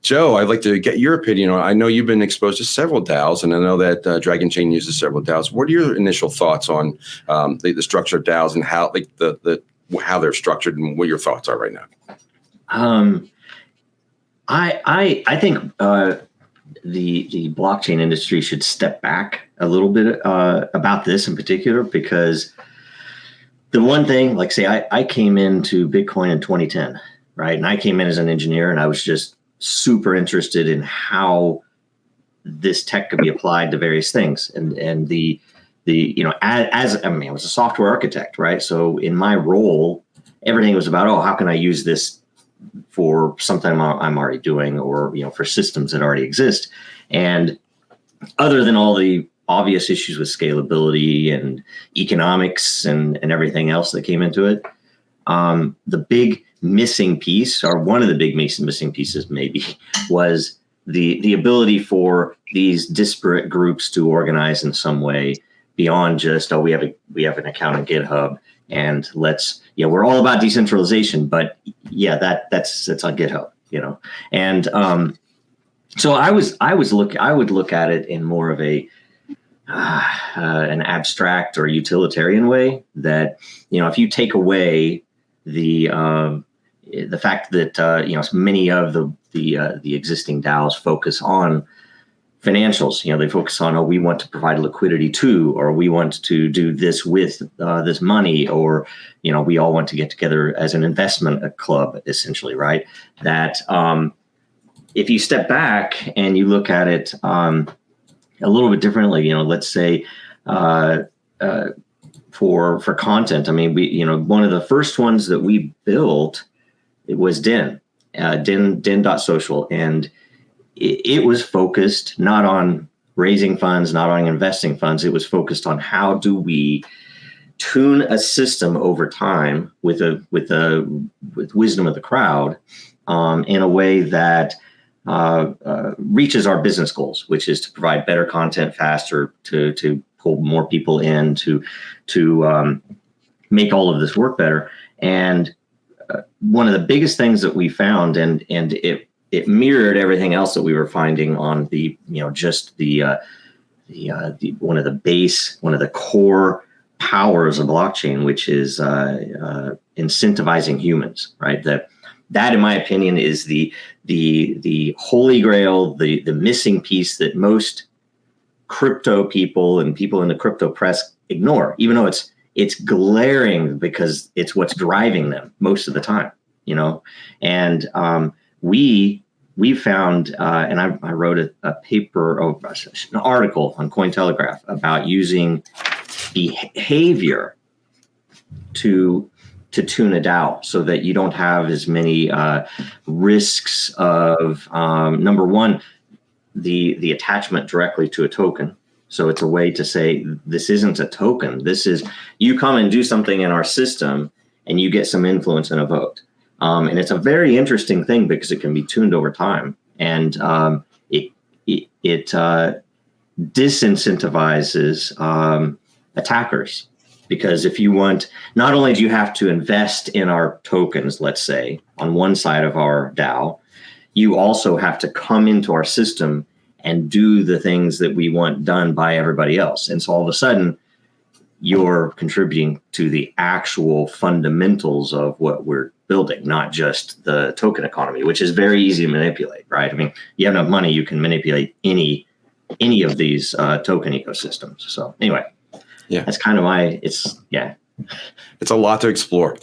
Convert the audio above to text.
Joe, I'd like to get your opinion on. I know you've been exposed to several DAOs, and I know that Dragon Chain uses several DAOs. What are your initial thoughts on the structure of DAOs and how how they're structured, and what your thoughts are right now? I think the blockchain industry should step back a little bit about this in particular, because the one thing, like say, I came into Bitcoin in 2010, right? And I came in as an engineer, and I was just super interested in how this tech could be applied to various things. And the as I mean, I was a software architect, right? So in my role, everything was about, how can I use this for something I'm already doing, or for systems that already exist. And other than all the obvious issues with scalability and economics and everything else that came into it, the big missing piece, or one of the big missing pieces maybe, was the ability for these disparate groups to organize in some way beyond just, we have an account on GitHub, and we're all about decentralization, but that's on GitHub, And so I would look at it in more of an abstract or utilitarian way, that if you take away the fact that many of the existing DAOs focus on financials, they focus on, we want to provide liquidity to, or we want to do this with this money, or we all want to get together as an investment club, essentially, right? That if you step back and you look at it a little bit differently, let's say for content, I mean, we one of the first ones that we built, it was Den.social, and it was focused not on raising funds, not on investing funds. It was focused on how do we tune a system over time with wisdom of the crowd, in a way that reaches our business goals, which is to provide better content faster, to pull more people in, to make all of this work better. And one of the biggest things that we found, and it mirrored everything else that we were finding on the one of the core powers of blockchain, which is incentivizing humans, right? That in my opinion is the holy grail, the missing piece that most crypto people and people in the crypto press ignore, even though it's glaring, because it's what's driving them most of the time, And we found, and I wrote a paper, an article on Cointelegraph about using behavior to tune a DAO, so that you don't have as many risks of, number one, the attachment directly to a token. So it's a way to say, this isn't a token. This is, you come and do something in our system, and you get some influence and a vote. And it's a very interesting thing, because it can be tuned over time, and it disincentivizes attackers. Because if you want, not only do you have to invest in our tokens, let's say, on one side of our DAO, you also have to come into our system and do the things that we want done by everybody else. And so all of a sudden, you're contributing to the actual fundamentals of what we're building, not just the token economy, which is very easy to manipulate, right? I mean, you have enough money, you can manipulate any of these token ecosystems. So anyway, that's kind of it's a lot to explore.